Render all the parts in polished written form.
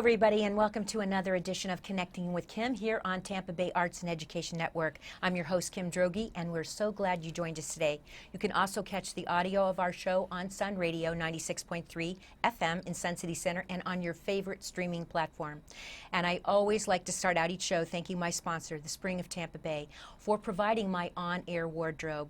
everybody, and welcome to another edition of Connecting with Kim here on Tampa Bay Arts and Education Network. I'm your host, Kim Droege, and we're so glad you joined us today. You can also catch the audio of our show on Sun Radio 96.3 FM in Sun City Center and on your favorite streaming platform. And I always like to start out each show thanking my sponsor, the Spring of Tampa Bay, for providing my on-air wardrobe.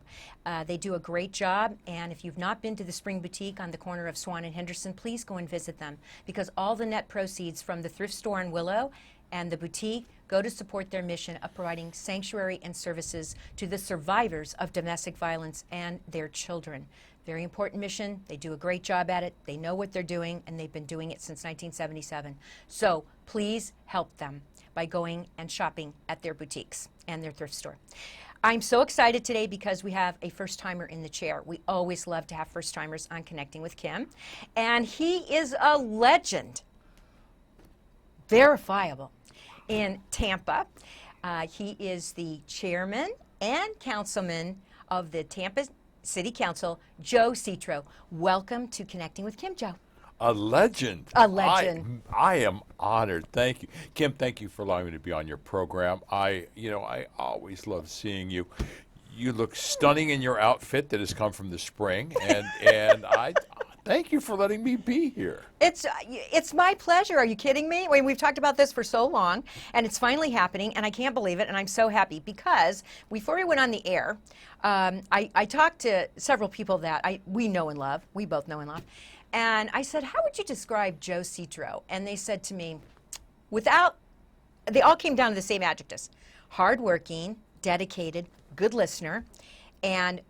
They do a great job, and if you've not been to the Spring Boutique on the corner of Swann and Henderson, please go and visit them, because all the net proceeds from the thrift store in Willow and the boutique go to support their mission of providing sanctuary and services to the survivors of domestic violence and their children. Very important mission. They do a great job at it. They know what they're doing, and they've been doing it since 1977. So please help them by going and shopping at their boutiques and their thrift store. I'm so excited today because we have a first-timer in the chair. We always love to have first-timers on Connecting with Kim. And he is a legend, verifiable, in Tampa. He is the chairman and councilman of the Tampa City Council, Joe Citro. Welcome to Connecting with Kim, Joe. A legend. A legend. I am honored. Thank you. Kim, thank you for allowing me to be on your program. I always love seeing you. You look stunning in your outfit that has come from the spring, and I thank you for letting me be here. It's my pleasure. Are you kidding me? I mean, we've talked about this for so long, and it's finally happening, and I can't believe it, and I'm so happy because before we went on the air, I talked to several people that we know and love. We both know and love. And I said, how would you describe Joe Citro? And they said to me, they all came down to the same adjectives: hardworking, dedicated, good listener, and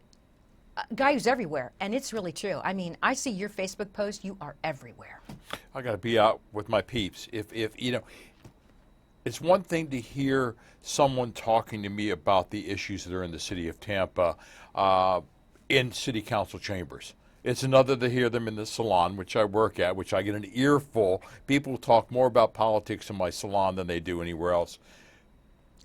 a guy who's everywhere. And it's really true. I mean, I see your Facebook post, you are everywhere. I got to be out with my peeps. If it's one thing to hear someone talking to me about the issues that are in the city of Tampa in city council chambers. It's another to hear them in the salon, which I work at, which I get an earful. People talk more about politics in my salon than they do anywhere else.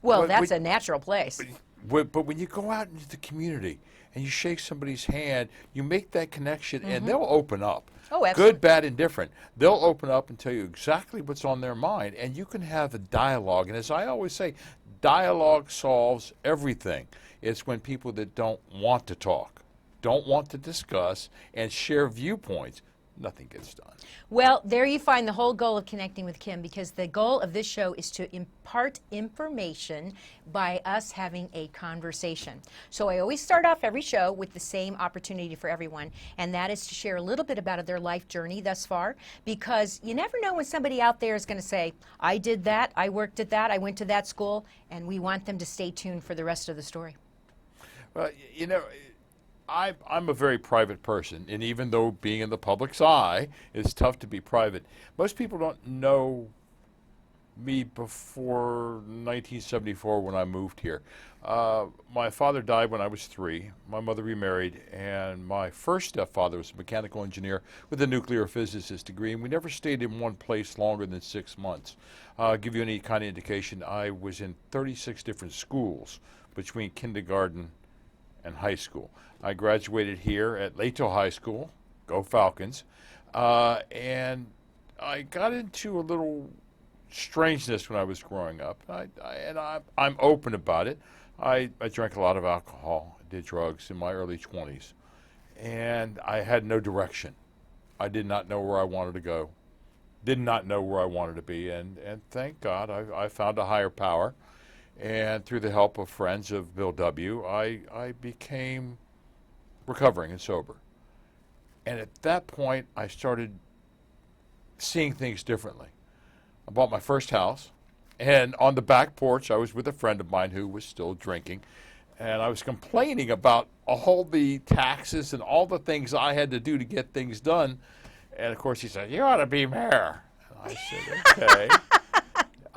Well, that's a natural place. But when you go out into the community and you shake somebody's hand, you make that connection, and they'll open up. Oh, absolutely. Good, bad, and different. They'll open up and tell you exactly what's on their mind, and you can have a dialogue. And as I always say, dialogue solves everything. It's when people that don't want to talk, don't want to discuss, and share viewpoints, nothing gets done. Well, there you find the whole goal of Connecting with Kim, because the goal of this show is to impart information by us having a conversation. So I always start off every show with the same opportunity for everyone, and that is to share a little bit about their life journey thus far, because you never know when somebody out there is going to say, I did that, I worked at that, I went to that school, and we want them to stay tuned for the rest of the story. Well, I'm a very private person, and even though being in the public's eye, it's tough to be private. Most people don't know me before 1974 when I moved here. My father died when I was 3. My mother remarried, and my first stepfather was a mechanical engineer with a nuclear physicist degree, and we never stayed in one place longer than 6 months. I'll give you any kind of indication. I was in 36 different schools between kindergarten and high school. I graduated here at Lato High School, go Falcons, and I got into a little strangeness when I was growing up, and I'm open about it. I drank a lot of alcohol, did drugs in my early 20s, and I had no direction. I did not know where I wanted to go, did not know where I wanted to be, and thank God I found a higher power. And through the help of friends of Bill W., I became recovering and sober. And at that point, I started seeing things differently. I bought my first house, and on the back porch, I was with a friend of mine who was still drinking, and I was complaining about all the taxes and all the things I had to do to get things done. And, of course, he said, you ought to be mayor. And I said, okay. Okay.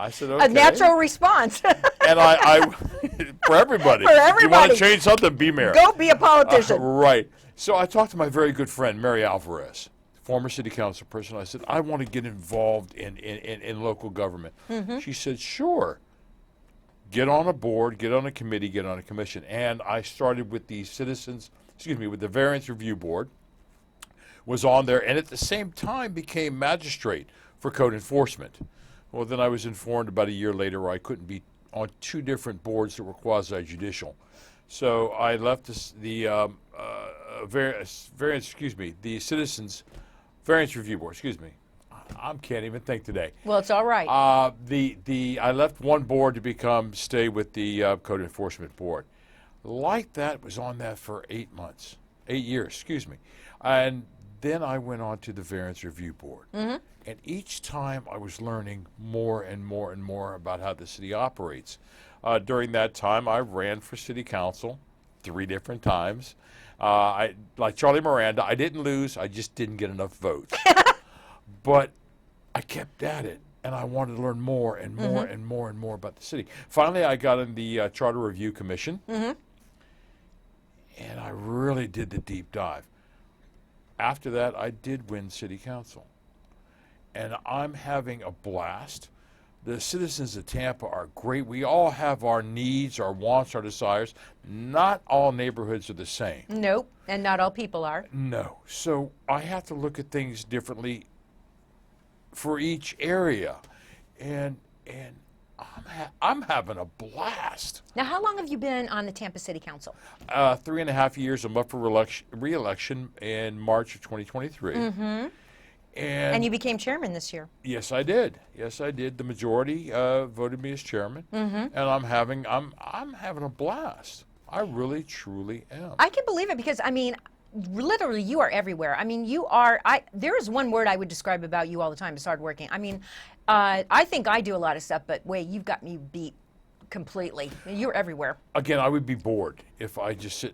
A natural response. And I for everybody. For everybody. You want to change something, be mayor. Go be a politician. Right. So I talked to my very good friend, Mary Alvarez, former city council person. I said, I want to get involved in local government. She said, sure. Get on a board, get on a committee, get on a commission. And I started with the with the Variance Review Board, was on there, and at the same time became magistrate for code enforcement. Well, then I was informed about a year later I couldn't be on 2 different boards that were quasi-judicial. So I left the Citizens Variance Review Board. Excuse me, I can't even think today. Well, it's all right. I left one board to stay with the Code Enforcement Board. Like that, was on that for 8 years, excuse me. And then I went on to the Variance Review Board. Mm-hmm. And each time I was learning more and more and more about how the city operates. During that time, I ran for city council 3 different times. Like Charlie Miranda, I didn't lose, I just didn't get enough votes. But I kept at it, and I wanted to learn more and more and more and more about the city. Finally, I got in the Charter Review Commission, and I really did the deep dive. After that, I did win city council, and I'm having a blast. The citizens of Tampa are great. We all have our needs, our wants, our desires. Not all neighborhoods are the same. Nope, and not all people are. No. So I have to look at things differently for each area. And I'm having a blast. Now, how long have you been on the Tampa City Council? 3.5 years. I'm up for re-election in March of 2023. Mm-hmm. And you became chairman this year. Yes, I did. Yes, I did. The majority voted me as chairman, and I'm having a blast. I really, truly am. I can believe it because, I mean, literally you are everywhere. I mean, there is one word I would describe about you all the time, is hardworking. I mean, I think I do a lot of stuff, but wait, you've got me beat completely. You're everywhere. Again, I would be bored if I just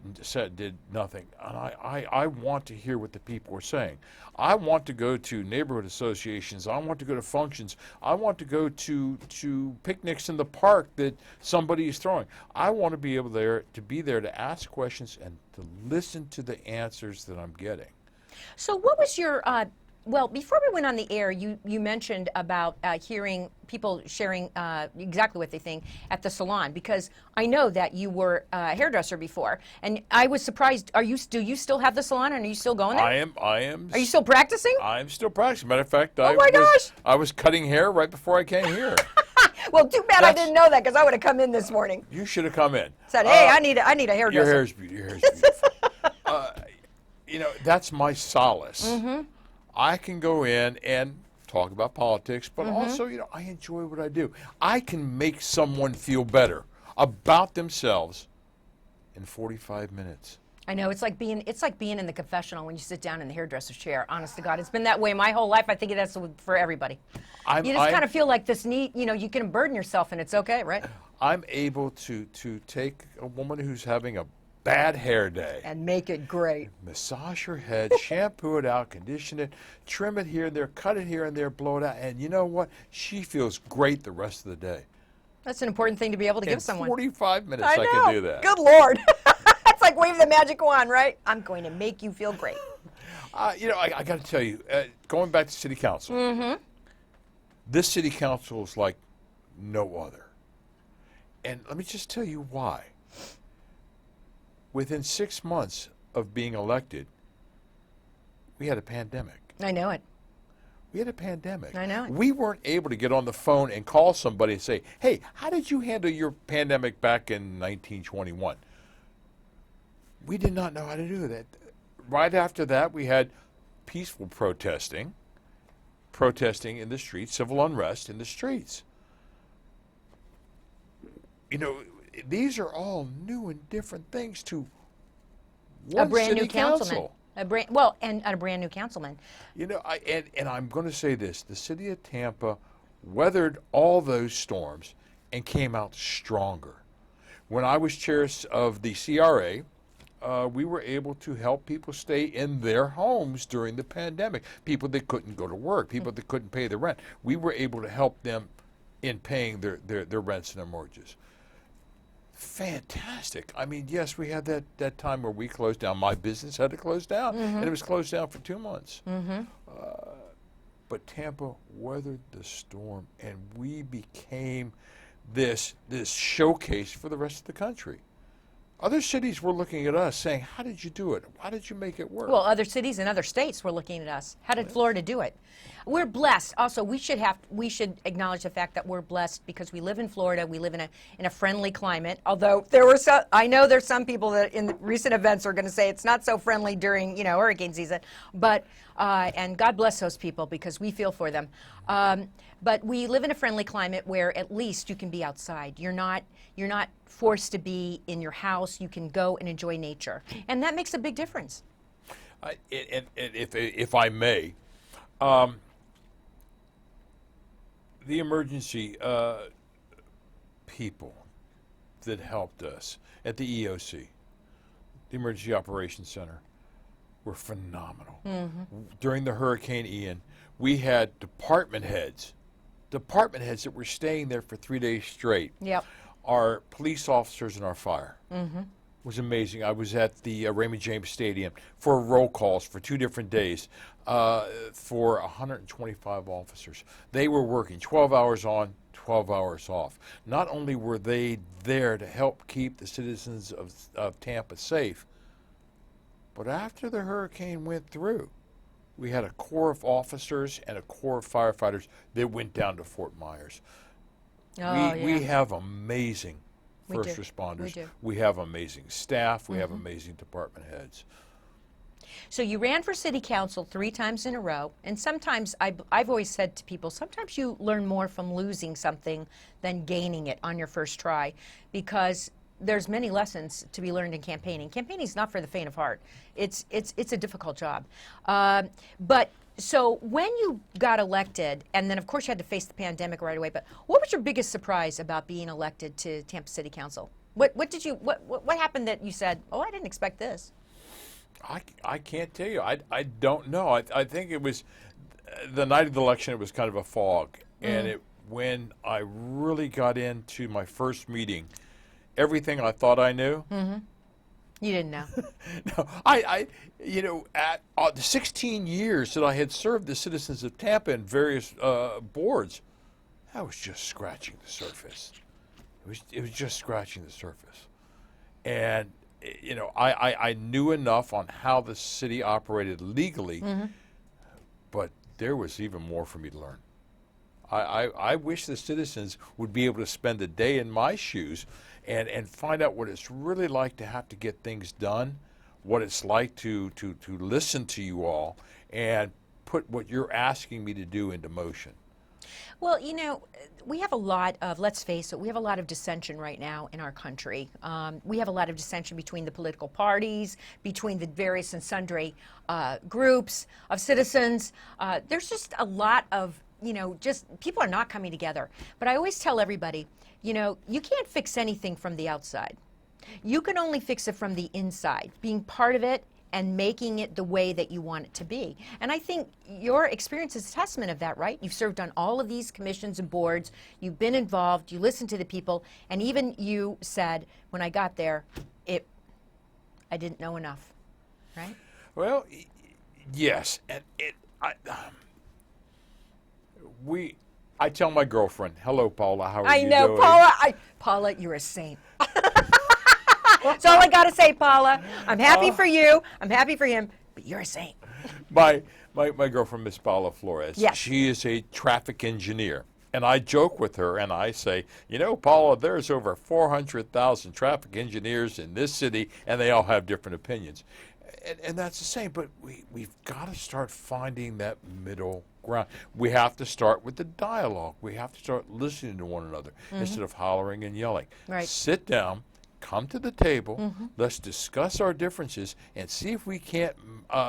did nothing. And I want to hear what the people are saying. I want to go to neighborhood associations. I want to go to functions. I want to go to picnics in the park that somebody is throwing. I want to be able to be there to ask questions and to listen to the answers that I'm getting. So what was your well, before we went on the air, you mentioned about hearing people sharing exactly what they think at the salon, because I know that you were a hairdresser before, and I was surprised. Do you still have the salon, and are you still going there? I am. Are you still practicing? I'm still practicing. Matter of fact, I was cutting hair right before I came here. Well, too bad I didn't know that, because I would have come in this morning. You should have come in. Said, hey, I need a hairdresser. Your hair's beautiful. That's my solace. Mm-hmm. I can go in and talk about politics, but also, I enjoy what I do. I can make someone feel better about themselves in 45 minutes. I know, it's like being in the confessional when you sit down in the hairdresser's chair. Honest to God, it's been that way my whole life. I think that's for everybody. You just kind of feel like this need. You can burden yourself, and it's okay, right? I'm able to take a woman who's having a bad hair day and make it great. Massage her head, shampoo it out, condition it, trim it here and there, cut it here and there, blow it out, and you know what? She feels great the rest of the day. That's an important thing to be able to give someone. 45 minutes I can do that. Good Lord. It's like wave the magic wand, right? I'm going to make you feel great. I got to tell you, going back to city council, this city council is like no other. And let me just tell you why. Within 6 months of being elected, we had a pandemic. I know it. We had a pandemic. I know it. We weren't able to get on the phone and call somebody and say, hey, how did you handle your pandemic back in 1921? We did not know how to do that. Right after that, we had peaceful protesting in the streets, civil unrest in the streets. These are all new and different things to one a brand city new councilman. council. And a brand new councilman. And I'm going to say this: the city of Tampa weathered all those storms and came out stronger. When I was chair of the CRA, we were able to help people stay in their homes during the pandemic. People that couldn't go to work, people that couldn't pay the rent. We were able to help them in paying their rents and their mortgages. Fantastic. I mean, yes, we had that time where we closed down. My business had to close down, and it was closed down for 2 months. But Tampa weathered the storm, and we became this showcase for the rest of the country. Other cities were looking at us saying, how did you do it? How did you make it work? Well, other cities and other states were looking at us. How did Florida do it? We're blessed. Also, we should acknowledge the fact that we're blessed because we live in Florida. We live in a friendly climate. Although I know there's some people that in the recent events are going to say it's not so friendly during hurricane season. But and God bless those people because we feel for them. But we live in a friendly climate where at least you can be outside. You're not forced to be in your house. You can go and enjoy nature, and that makes a big difference. And if I may, the emergency people that helped us at the EOC, the Emergency Operations Center, were phenomenal. During the Hurricane Ian, we had department heads that were staying there for 3 days straight. Yep. Our police officers and our fire. Was amazing. I was at the Raymond James Stadium for roll calls for 2 different days for 125 officers. They were working 12 hours on, 12 hours off. Not only were they there to help keep the citizens of Tampa safe, but after the hurricane went through, we had a corps of officers and a corps of firefighters that went down to Fort Myers. We have amazing first responders. We have amazing staff. We have amazing department heads. So you ran for city council 3 times in a row, and sometimes I've always said to people, sometimes you learn more from losing something than gaining it on your first try, because there's many lessons to be learned in campaigning. Campaigning is not for the faint of heart. It's a difficult job. But so when you got elected, and then of course you had to face the pandemic right away, but what was your biggest surprise about being elected to Tampa City Council? What happened that you said, oh, I didn't expect this? I can't tell you. I don't know. I think it was the night of the election. It was kind of a fog, and when I really got into my first meeting, everything I thought I knew. You didn't know. No, at the 16 years that I had served the citizens of Tampa in various boards, I was just scratching the surface. It was just scratching the surface, and I knew enough on how the city operated legally, but there was even more for me to learn. I wish the citizens would be able to spend a day in my shoes and find out what it's really like to have to get things done, what it's like to listen to you all and put what you're asking me to do into motion. Well, we have a lot of, let's face it, we have a lot of dissension right now in our country. We have a lot of dissension between the political parties, between the various and sundry groups of citizens. There's just a lot of, just people are not coming together. But I always tell everybody, you can't fix anything from the outside. You can only fix it from the inside, being part of it and making it the way that you want it to be. And I think your experience is a testament of that, right? You've served on all of these commissions and boards. You've been involved. You listened to the people. And even you said, when I got there, I didn't know enough, right? Well, yes. And I tell my girlfriend, hello, Paula, how are you doing? I know, Paula, you're a saint. That's all I got to say, Paula. I'm happy for you. I'm happy for him, but you're a saint. My girlfriend, Miss Paula Flores, yes. She is a traffic engineer. And I joke with her and I say, Paula, there's over 400,000 traffic engineers in this city, and they all have different opinions. And that's the same, but we've got to start finding that middle ground. We have to start with the dialogue. We have to start listening to one another instead of hollering and yelling. Right. Sit down, come to the table, let's discuss our differences and see if we can't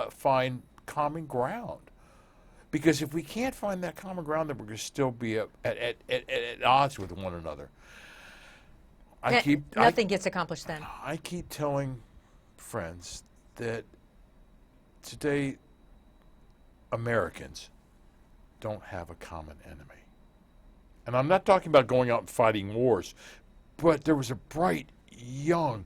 find common ground. Because if we can't find that common ground, then we're going to still be at odds with one another. Nothing gets accomplished then. I keep telling friends that today Americans don't have a common enemy. And I'm not talking about going out and fighting wars, but there was a bright, young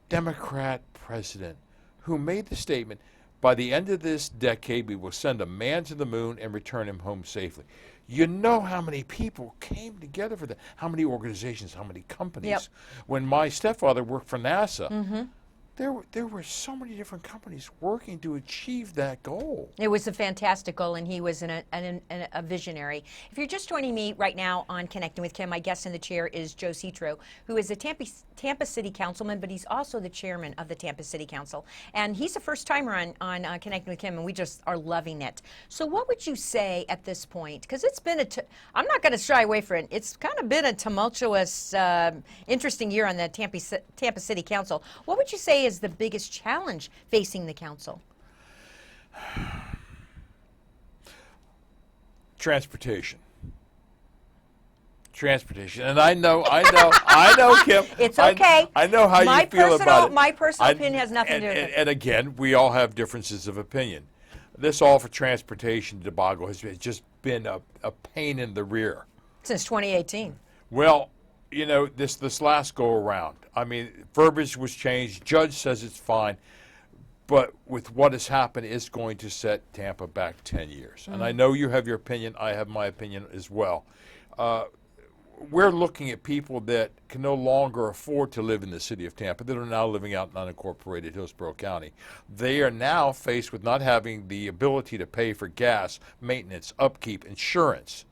Democrat president who made the statement, by the end of this decade, we will send a man to the moon and return him home safely. You know how many people came together for that, how many organizations, how many companies. Yep. When my stepfather worked for NASA, there were so many different companies working to achieve that goal. It was a fantastic goal, and he was a visionary. If you're just joining me right now on Connecting with Kim, my guest in the chair is Joe Citro, who is a Tampa City Councilman, but he's also the chairman of the Tampa City Council. And he's a first-timer on Connecting with Kim, and we just are loving it. So what would you say at this point? Because it's been I'm not going to shy away from it. It's kind of been a tumultuous, interesting year on the Tampa City Council. What would you say is the biggest challenge facing the council? Transportation, and I know, Kim. It's okay. I know how you feel about it. My personal opinion has nothing to do with it. And again, we all have differences of opinion. This all for transportation debacle has just been a pain in the rear Since 2018. Well, this last go around, I mean, verbiage was changed. Judge says it's fine. But with what has happened, it's going to set Tampa back 10 years. And I know you have your opinion. I have my opinion as well. We're looking at people that can no longer afford to live in the city of Tampa, that are now living out in unincorporated Hillsborough County. They are now faced with not having the ability to pay for gas, maintenance, upkeep, insurance,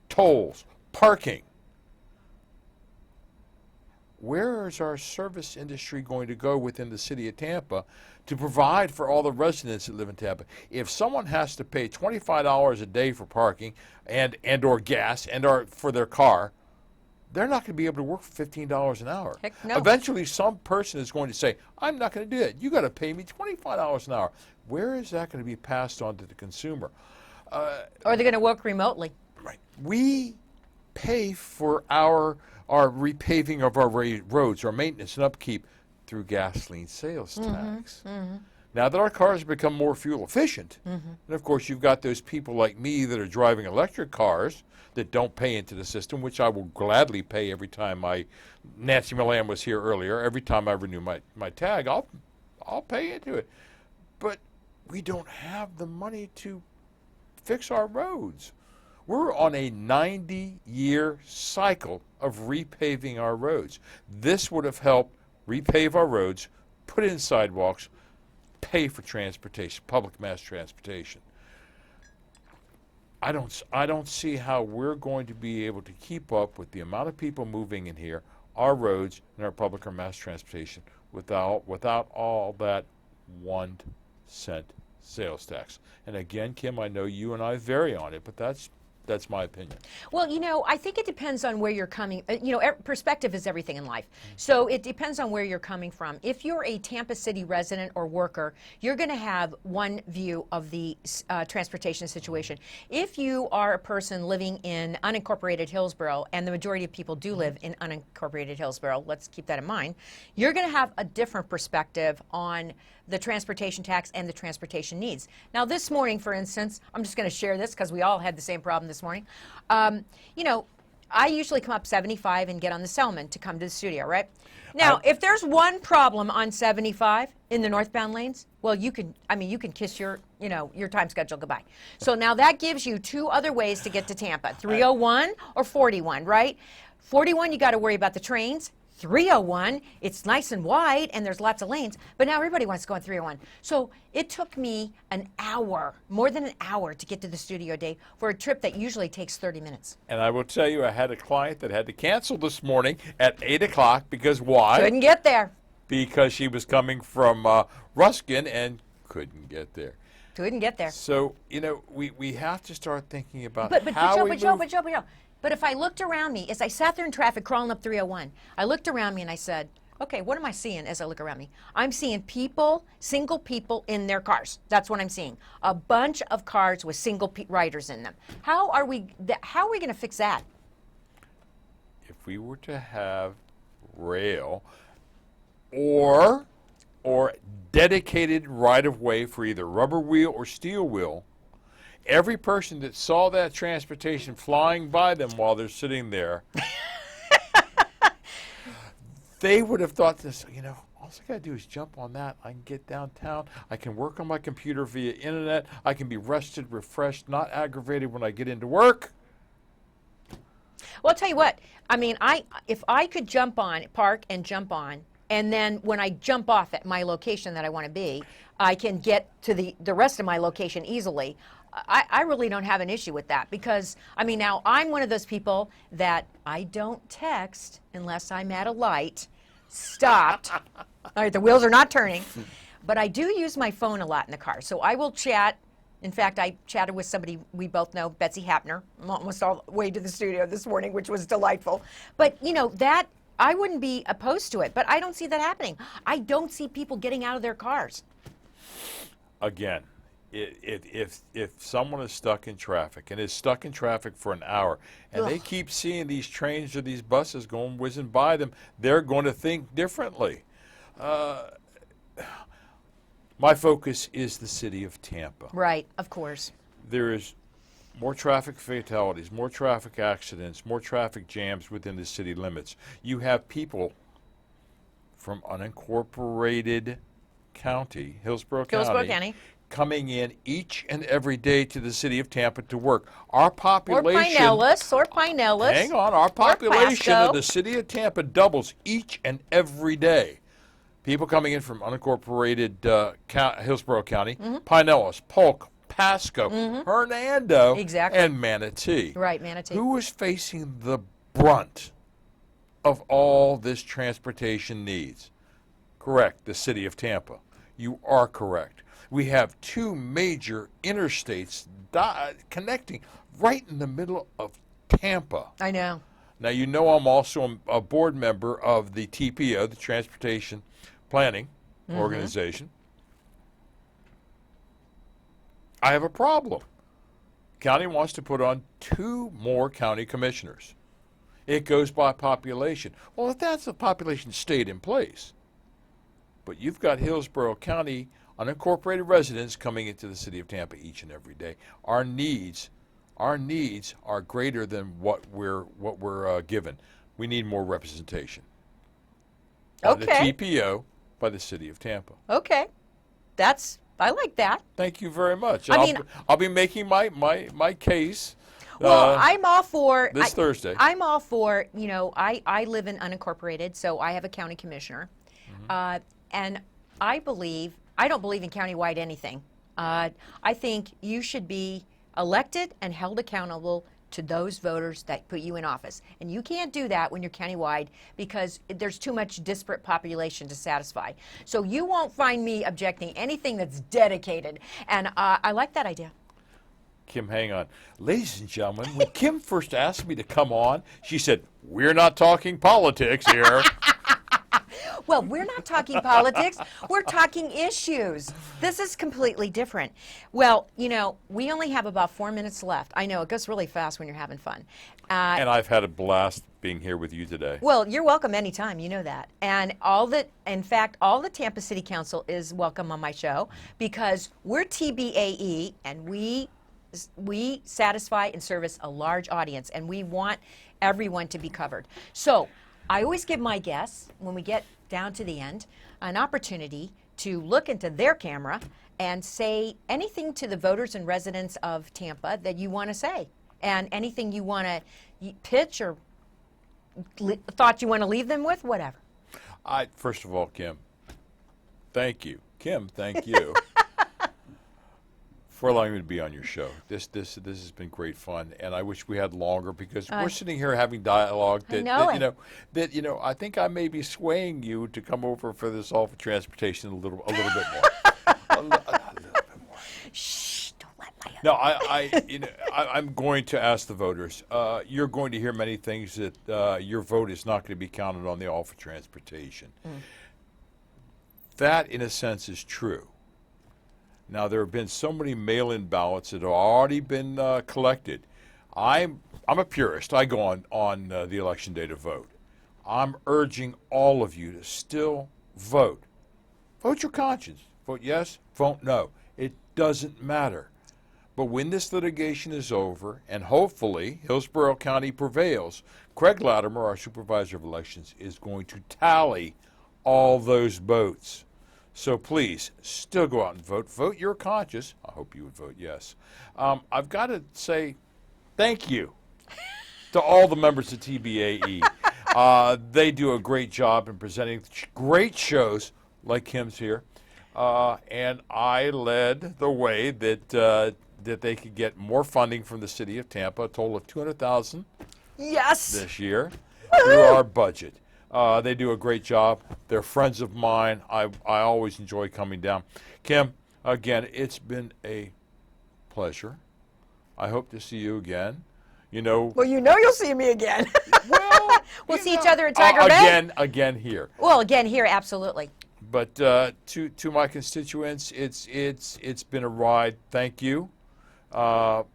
tolls, parking. Where is our service industry going to go within the city of Tampa to provide for all the residents that live in Tampa? If someone has to pay $25 a day for parking and or gas and or for their car, they're not going to be able to work for $15 an hour. Heck no. Eventually, some person is going to say, I'm not going to do that. You got to pay me $25 an hour. Where is that going to be passed on to the consumer? Or they're going to work remotely. Right. We pay for our repaving of our roads, our maintenance and upkeep through gasoline sales tax. Now that our cars have become more fuel efficient, and of course you've got those people like me that are driving electric cars that don't pay into the system, which I will gladly pay every time Nancy Milan was here earlier, every time I renew my tag, I'll pay into it. But we don't have the money to fix our roads. We're on a 90-year cycle of repaving our roads. This would have helped repave our roads, put in sidewalks, pay for transportation, public mass transportation. I don't see how we're going to be able to keep up with the amount of people moving in here, our roads, and our public or mass transportation without all that 1 cent sales tax. And again, Kim, I know you and I vary on it, but that's my opinion. Well, I think it depends on where you're coming. Perspective is everything in life. So it depends on where you're coming from. If you're a Tampa City resident or worker, you're going to have one view of the transportation situation. If you are a person living in unincorporated Hillsborough, and the majority of people do live in unincorporated Hillsborough, let's keep that in mind, you're going to have a different perspective on the transportation tax and the transportation needs. Now, this morning, for instance, I'm just going to share this because we all had the same problem this morning. I usually come up 75 and get on the Selman to come to the studio, right? Now, if there's one problem on 75 in the northbound lanes, well, you can kiss your time schedule goodbye. So now that gives you two other ways to get to Tampa, 301 or 41, right? 41, you got to worry about the trains. 301, it's nice and wide and there's lots of lanes, but now everybody wants to go on 301. So it took me an hour, more than an hour, to get to the studio, Dave, for a trip that usually takes 30 minutes. And I will tell you, I had a client that had to cancel this morning at 8 o'clock because why? Couldn't get there. Because she was coming from Ruskin and couldn't get there. Couldn't get there. So, we have to start thinking about But how Joe. But if I looked around me, as I sat there in traffic crawling up 301, I looked around me and I said, okay, what am I seeing as I look around me? I'm seeing people, single people in their cars. That's what I'm seeing. A bunch of cars with single riders in them. How are we going to fix that? If we were to have rail or dedicated right-of-way for either rubber wheel or steel wheel, every person that saw that transportation flying by them while they're sitting there, they would have thought this, all I got to do is jump on that. I can get downtown. I can work on my computer via internet. I can be rested, refreshed, not aggravated when I get into work. Well, I'll tell you what. I mean, if I could park and jump on and then when I jump off at my location that I want to be, I can get to the rest of my location easily. I really don't have an issue with that because, I mean, now I'm one of those people that I don't text unless I'm at a light, stopped. All right, the wheels are not turning. But I do use my phone a lot in the car. So I will chat. In fact, I chatted with somebody we both know, Betsy Hapner, almost all the way to the studio this morning, which was delightful. But, you know, that, I wouldn't be opposed to it, but I don't see that happening. I don't see people getting out of their cars. Again, if someone is stuck in traffic and is stuck in traffic for an hour and they keep seeing these trains or these buses going whizzing by them, they're going to think differently. My focus is the city of Tampa. Right, of course. There is more traffic fatalities, more traffic accidents, more traffic jams within the city limits. You have people from unincorporated county, Hillsborough County, coming in each and every day to the city of Tampa to work. Our population... Or Pinellas. Hang on. Our population of the city of Tampa doubles each and every day. People coming in from unincorporated Hillsborough County, Pinellas, Polk, Pasco, Hernando, and Manatee. Right, Manatee. Who is facing the brunt of all this transportation needs? Correct, the city of Tampa. You are correct. We have two major interstates connecting right in the middle of Tampa. I know. Now, you know I'm also a board member of the TPO, the Transportation Planning Organization. I have a problem. County wants to put on 2 more county commissioners. It goes by population. Well, if that's the population stayed in place. But you've got Hillsborough County unincorporated residents coming into the city of Tampa each and every day. Our needs are greater than what we're given. We need more representation. Okay. The TPO by the city of Tampa. Okay. I like that. Thank you very much. I'll be making my case. Well, I'm all for this Thursday. I'm all for, you know, I live in unincorporated, so I have a county commissioner. And I don't believe in countywide anything. I think you should be elected and held accountable to those voters that put you in office. And you can't do that when you're countywide because there's too much disparate population to satisfy. So you won't find me objecting anything that's dedicated. And I like that idea. Kim, hang on. Ladies and gentlemen, when Kim first asked me to come on, she said, "We're not talking politics here." Well, we're not talking politics. We're talking issues. This is completely different. Well, you know, we only have about 4 minutes left. I know, it goes really fast when you're having fun. And I've had a blast being here with you today. Well, you're welcome anytime. You know that. And in fact, all the Tampa City Council is welcome on my show because we're TBAE and we satisfy and service a large audience and we want everyone to be covered. So I always give my guests, when we get down to the end, an opportunity to look into their camera and say anything to the voters and residents of Tampa that you want to say, and anything you want to pitch or thought you want to leave them with, whatever. First of all, Kim, thank you. Kim, thank you for allowing me to be on your show. This has been great fun, and I wish we had longer because we're sitting here having dialogue that I think I may be swaying you to come over for this all for transportation a little bit more. a little bit more. Shh! Don't let my. No, I'm going to ask the voters. You're going to hear many things that your vote is not going to be counted on the all for transportation. That, in a sense, is true. Now, there have been so many mail-in ballots that have already been collected. I'm a purist. I go on the election day to vote. I'm urging all of you to still vote. Vote your conscience. Vote yes, vote no. It doesn't matter. But when this litigation is over, and hopefully Hillsborough County prevails, Craig Latimer, our supervisor of elections, is going to tally all those votes. So please, still go out and vote. Vote your conscience. I hope you would vote yes. I've got to say thank you to all the members of TBAE. They do a great job in presenting great shows like Kim's here. And I led the way that they could get more funding from the city of Tampa, a total of $200,000 Yes. this year through our budget. They do a great job. They're friends of mine. I always enjoy coming down. Kim, again, it's been a pleasure. I hope to see you again. Well, you'll see me again. Well, we'll see each other at Tiger Bay. Again here. Well, again here, absolutely. But to my constituents, it's been a ride. Thank you. I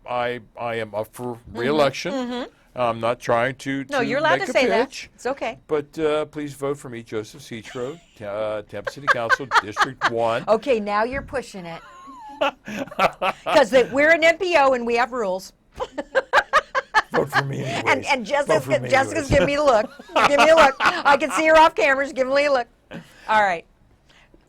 am up for re-election. Mm-hmm. I'm not trying to No, you're allowed make to a say pitch, that. It's okay. But please vote for me, Joseph Citro, Tampa City Council, District 1. Okay, now you're pushing it. Because we're an NPO and we have rules. Vote for me anyways. And Vote for me Jessica's anyways. giving me the look. Give me a look. I can see her off camera. She's giving me a look. All right.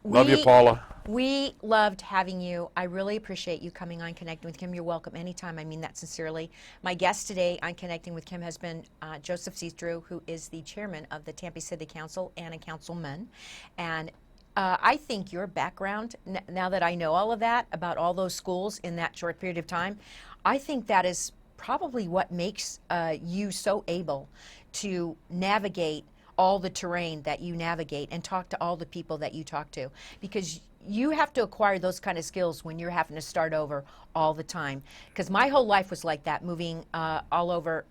Love you, Paula. We loved having you. I really appreciate you coming on Connecting with Kim. You're welcome anytime. I mean that sincerely. My guest today on Connecting with Kim has been Joseph Citro, who is the chairman of the Tampa City Council and a councilman. And I think your background, now that I know all of that, about all those schools in that short period of time, I think that is probably what makes you so able to navigate all the terrain that you navigate and talk to all the people that you talk to, because you have to acquire those kind of skills when you're having to start over all the time. Because my whole life was like that, moving all over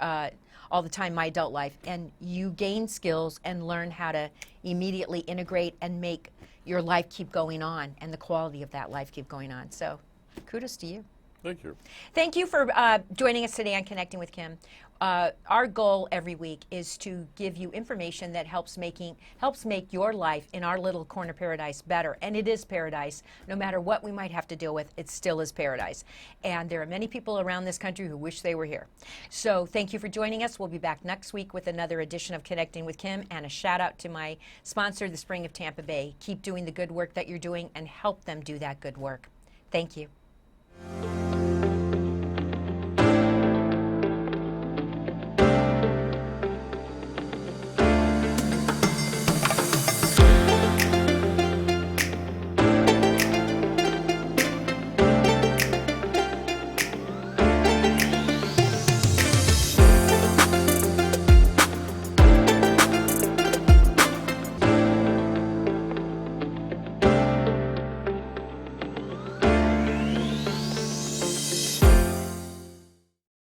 all the time, my adult life. And you gain skills and learn how to immediately integrate and make your life keep going on and the quality of that life keep going on. So kudos to you. Thank you. Thank you for joining us today on Connecting with Kim. Our goal every week is to give you information that helps make your life in our little corner paradise better. And it is paradise. No matter what we might have to deal with, it still is paradise. And there are many people around this country who wish they were here. So thank you for joining us. We'll be back next week with another edition of Connecting with Kim. And a shout out to my sponsor, the Spring of Tampa Bay. Keep doing the good work that you're doing and help them do that good work. Thank you.